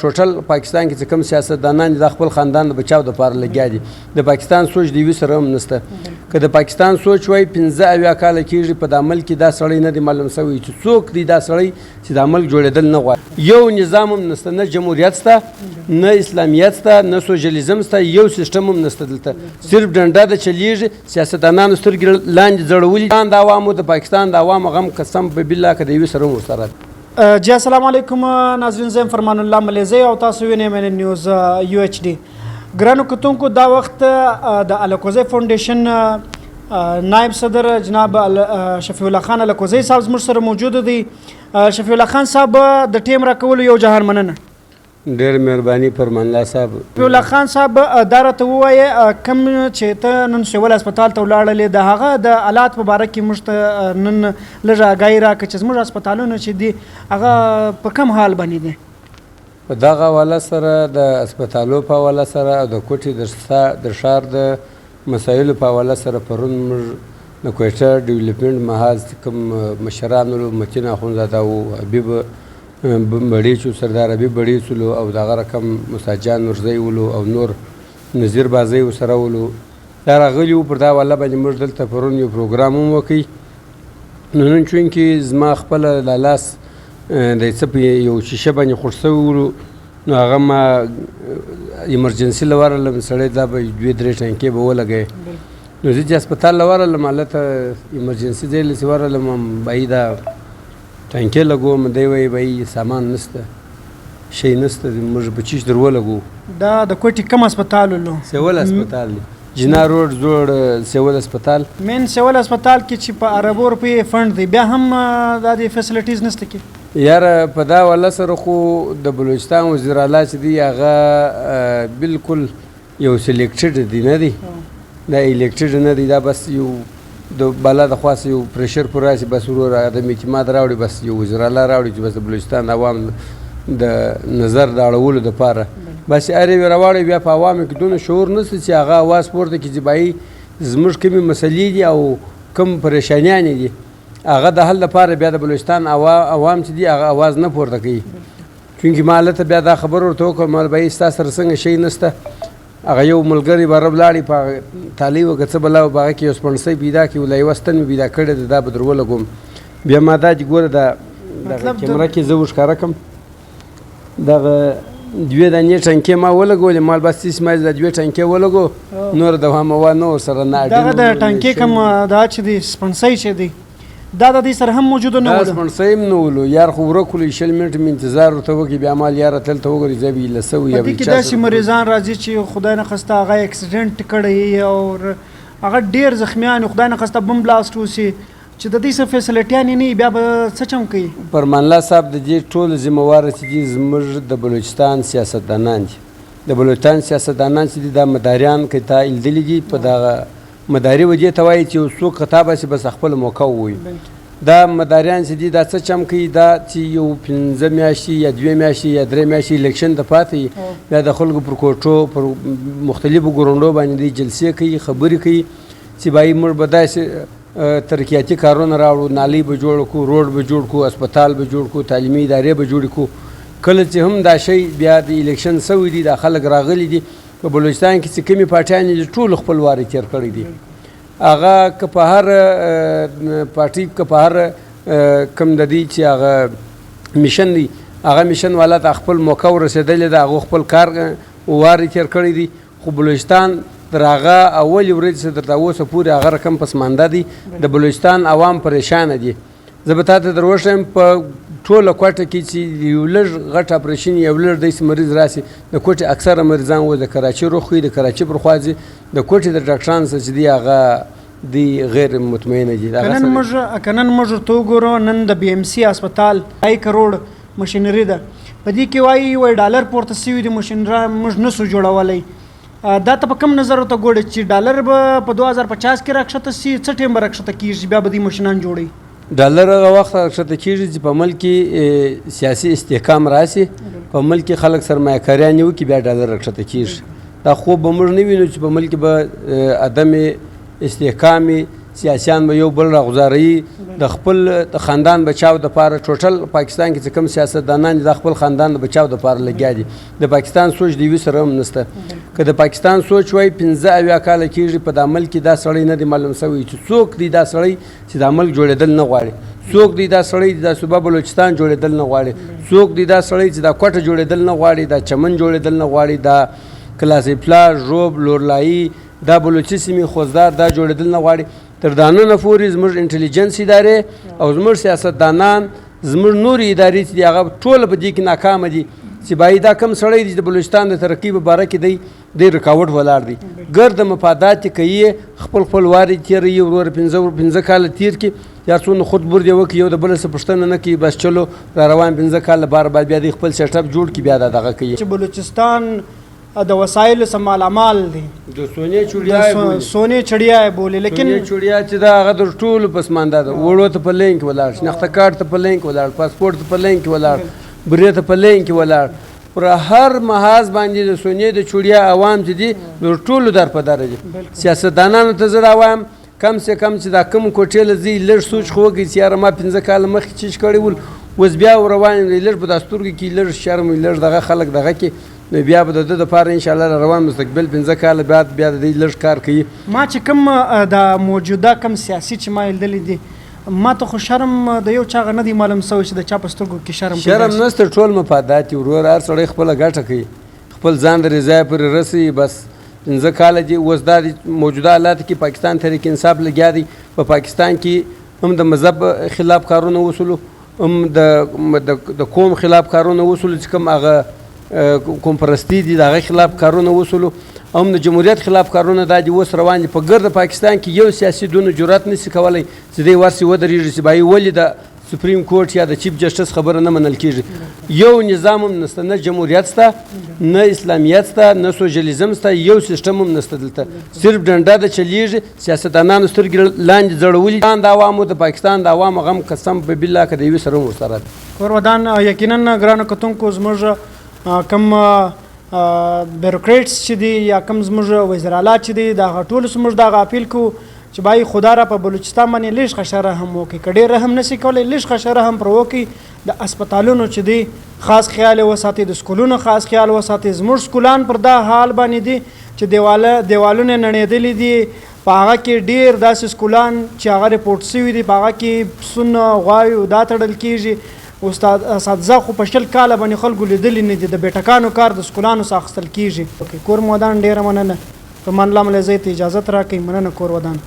ټوټل پاکستان کې چې کوم سیاستدانان د خپل خاندان د بچاو دپاره لګیا دي د پاکستان سوچ د یوې سره هم نشته که د پاکستان سوچ وای 15 کاله کېږي په د عمل کې دا سړی نه دی معلوم شوی چې څوک دی دا سړی چې د عمل جوړېدل نه غواړي یو نظام هم نشته نه جمهوریت شته نه اسلامیت شته نه سوشلیزم شته یو سیستم هم نشته دلته صرف ډنډه د چلیږي سیاستدانانو سترګې لاندې ځړولي د عوامو د پاکستان د عوامو غم قسم په بالله که د یوې سره هم ورسره جی السلام علیکم ناظرین زم فرمان الله ملیزی او تاسو وینئ من نیوز یو ایچ ډي ګرانو کتونکو دا وخت د الکوزی فاونډیشن نائب صدر جناب شفیع الله خان الکوزی صاحب زموږ سره موجود دی شفیع الله خان صاحب د ټیم راکولو یو جهان مننه ډېر مهرباني فرمان الله صاحب شفیع الله خان صاحب دا راته ووایه کوم چې ته نن سیول هسپتال ته ولاړلې د هغه د حالات په باره کې موږ ته نن لږ اګاهي راکړه چې زموږ هسپتالونه چې دي هغه په کم حال باندې دي په دغه حواله سره د هسپتالو په حواله سره او د کوټې د ښار د مسایلو په حواله سره پرون موږ د کوټه ډیولپمنټ محاذ کوم مشران ولو متین اخونزاده او حبیب بړیچو سردار حبیب بړیچلو او دغه رقم مساجان نورزی ولو او نور نظیر بازی ورسره ولو دا راغلي وو پر دا حواله باندې موږ دلته پرون یو پروګرام هم وکړ نو نن چونکې زما خپله له لاس د څه په یو شیشه باندې خوړ سوي ولو نو هغه ما ایمرجنسي له ورغلم سړی دا به 2-3 ټانکې به ولګوي نو زه چې هسپتال له ورغلم هلته ایمرجنسي ځای لسې ورغلم بهي دا ټانکې لګوم دی وایي بهي سامان نشته شی نشته موږ به چیش در ولګو دا د کوټې کوم هسپتال ولو سیول هسپتال دی جنا روډ زوړ سیول هسپتال مین سیول هسپتال کې چې په اربو روپیې فنډ دی بیا هم دا د فیسلټیز نشته کې یاره په دا حواله سره خو د بلوچستان وزیر اعلی چې دی هغه بالکل یو سلیکټډ دی نه دی دا الیکټډ نه دی دا بس یو د بالا د خواست یو پریشر پر راشي بس ورور د اعتماد راوړي بس یو وزیر اعلی راوړي چې بس د بلوچستان عوام د نظر د اړولو دپاره بس هرې وی راوړی بیا په عوامو کې دونه شعور نشته چې هغه اواز پورته کړي چې بهي زموږ کومې مسلې دي او کوم پریشانیانې دي هغه د حل لپاره بیا د بلوچستان عوام چې دي هغه اواز نه پورته کوي چونکې ما هلته بیا دا خبر ورته وکړم ما بهي ستا سره څنګه شی نشته هغه یو ملګري به رب لاړې په تالي وکړه څه بلا په هغه کې یو سپڼسۍ پیدا کړي ولا یوه ستن مې پیدا کړې ده دا به در ولګوم بیا ما دا چې ګوره دغه کیمره کې زه ورښکاره کړم دغه 2 دانې ټانکې ما ولګولې مال بس اسماعیل د 2 ټانکې ولګو نور دوامه نه ورسره نه دغه د ټانکې کوم دا چې دی سپڼسۍ چې دی دا د دې سره هم موجوده نه وله سپڼسۍ هم نه ولو یار خو ورکولو 20 منټ مې انتظار ورته وکړي بیا مال یاره تلته وګوري زه به یې لسوي یا په دې کې داسې مریضان راځي چې خدای نخواسته هغه اکسیډنټ کړی او هغه ډېر زخمیان خدای نخواسته بم بلاست وسي چې د دې څه فیسلټیانې نه بیا به څه چم کوي فرمان الله صاحب د دې ټول ذمهواره چې دي زموږ د بلوچستان سیاستدانان دي د بلوچستان سیاستدانان چې دي دا مداریان که تا لیدلي دي په دغه مداري ودې ته وایي چې یو څوک خطا باسي بس خپل موقع ووایي دا مداریان چې دي دا څه چم کوي دا چې یو 15 میاشتې یا 2 میاشتې یا 3 میاشتې الیکشن ته پاتې بیا د خلکو پر کوټو پر مختلفو ګروندو باندې دی جلسې کوي خبرې کوي چې بهي موږ به داسې ترقیاتي کارونه راوړو نالۍ به جوړ کړو روډ به جوړ کړو اسپتال به جوړ کړو تعلیمي ادارې به جوړې کړو کله چې هم دا شی بیا د الیکشن سوی دي دا خلک راغلي دي په بلوچستان کې چې کومې پارټیانې دي ټولو خپل وارې تېر کړی دي هغه که په هر پارټي که په هر کوم د دې چې هغه میشن دی هغه میشن والا ته خپل موقع ورسېدلی ده هغو خپل کار وارې تېر کړی دي خو بلوچستان تر هغه اولې ورځې څخه تر اوسه پورې هغه رقم پسمانده دی د بلوچستان عوام پریشانه دي زه به تا ته در وښیم په ټوله کوټه کې چې یو لږ غټ اپریشن یو لږ داسې مریض راسي د کوټې اکثره مریضان و د کراچۍ رخ وي د کراچۍ پر خوا ځي د کوټې د ډاکټرانو څخه چې دي هغه دی غیر مطمئنه دي که نن موږ ورته وګورو نن د بي ام سي هسپتال 2 کروړ مشینري ده په دې کې وایي ډالر پورته سوي دي مشینري موږ نسو جوړولی دا ته په کوم نظر ورته ګورې چې ډالر به په 2050 کې راکښته سي څه ټایم به راکښته کېږي بیا به دې مشینان جوړوي ډالر هغه وخت راکښته کېږي چې په ملک کې سیاسي استحکام راسي په ملک کې خلک سرمایه‌کاریانې وکړي بیا ډالر راکښته کېږي دا خوب به موږ نه وینو چې په ملک کې به عدم استحکام سیاسیان به یو بل راغوځاروي د خپل خاندان بچاو دپاره ټوټل پاکستان کې چې کوم سیاستدانان دي د خپل خاندان د بچاو دپاره لګیا دي د پاکستان سوچ د یوې سره هم نشته که د پاکستان سوچ وای 15 کاله کېږي په دا ملک کې دا سړی نه دی معلوم شوی چې څوک دی دا سړی چې دا ملک جوړېدل نه غواړي څوک دی دا سړی چې دا صوبه بلوچستان جوړېدل نه غواړي څوک دی دا سړی چې دا کوټه جوړېدل نه غواړي دا چمن جوړېدل نه غواړي دا کلاسي پلاژ روب لورلایي دا بلوچي سیمې خوزدار دا جوړېدل نه غواړي تر دا نن پورې زموږ انټلیجنس ادارې او زموږ سیاستدانان زموږ نورې ادارې چې دي هغه ټوله په دې کې ناکامه دي چې باید دا کم سړی دی د بلوچستان د ترقۍ په باره کې دی رکاوټ ولاړ دی ګرد مفادات یې کوي خپل وارې تېروي ورور 15 کاله تېر کړي یا څونه خود برد یې وکړي یو د بل څه پوښتنه نه کوي بس چلو را روان 15 کاله بار بیا دی خپل سیټ اپ جوړ کړي بیا دا دغه کوي چې بلوچستان د وسایلو سره مالامال دی د سونې چوړیا سونې چړیا بولي لیکن سونې چوړیا چې دا هغه د ټولو پسمانده ده وړو ته په لین کې ولاړ شناخته کارت ته په لین کې ولاړ پاسپورت ته په لین کې ولاړ برې ته په لین کې ولاړ پر هر محاذ باندې د سونې د چوړیا عوام چې دي د ټولو در په در دي سیاستدانانو ته زه راوایم کم سے کم چې دا کوم کوټې له ځي لږ سوچ خو وکړي چې یاره ما 15 کاله مخکې چیز کړی ول اوس بیا روان یم لږ په دا سترګو کې لږ شرم لږ دغه خلک دغه کې نو بیا به د ده دپاره انشاءالله روان مستقبل 15 کاله بعد بیا د دې لږ کار کوي ما چې کوم د موجوده کم سیاسي چې ما لیدلی دي ما ته خو شرم د یو چا هغه نه دی معلوم سوی چې د چا په سترګو کې شرم نشته ټول مفادات دي ورور هر سړی خپله ګټه کوي خپل ځان د رضا پورې رسوي بس 15 کاله دي اوس دا موجوده حالاتو کې پاکستان تحریک انصاف لګیا دی په پاکستان کې هم د مذهب خلاف کارونه وسولو هم د قوم خلاف کارونه وسولو چې کوم هغه قوم پرستی دي د هغه خلاف کارونه وسولو هم د جمهوریت خلاف کارونه دا دي اوس روان دي په ګرد پاکستان کې یو سیاسي دونه جرأت نشي کولی چې دی ورسې ودرېږي چې بایي ولې د سپریم کورټ یا د چیف جسټس خبره نه منل کېږي یو نظام هم نشته نه جمهوریت شته نه اسلامیت شته نه سوشلیزم شته یو سیسټم هم نشته دلته صرف ډنډه ده چلیږي سیاستدانانو سترګې لاندې ځړولي د عوامو د پاکستان د عوامو غم قسم په بالله که د یوې سره هم ورسره ده کورودان یقینا ګرانو کتونکو زموږ کم بیروکریټس چې دي یا کم زموږ وزیرالات چې دي د هغه ټولو زموږ دغه اپیل کوو چې باید خدا را په بلوچستان باندې لږ ښه رحم وکړي که ډېر رحم نشي کولی لږ ښه رحم پر وکړي د اسپتالونو چې دي خاص خیال یې وساتي د سکولونو خاص خیال وساتي زموږ سکولان پر دا حال باندې دي چې دیوالونه نړېدلي دي په هغه کې ډېر داسې سکولان چې هغه ریپورټ شوي دي په هغه کې پسونه غواوې دا تړل کېږي اساتذه خو په 20 کاله باندې خلکو لیدلي نه دي د بیټکانو کار د سکولانو څخه اخیستل کېږي کور مودان ډېره مننه په من الله ملزۍ ته اجازت راکړئ مننه کور ودان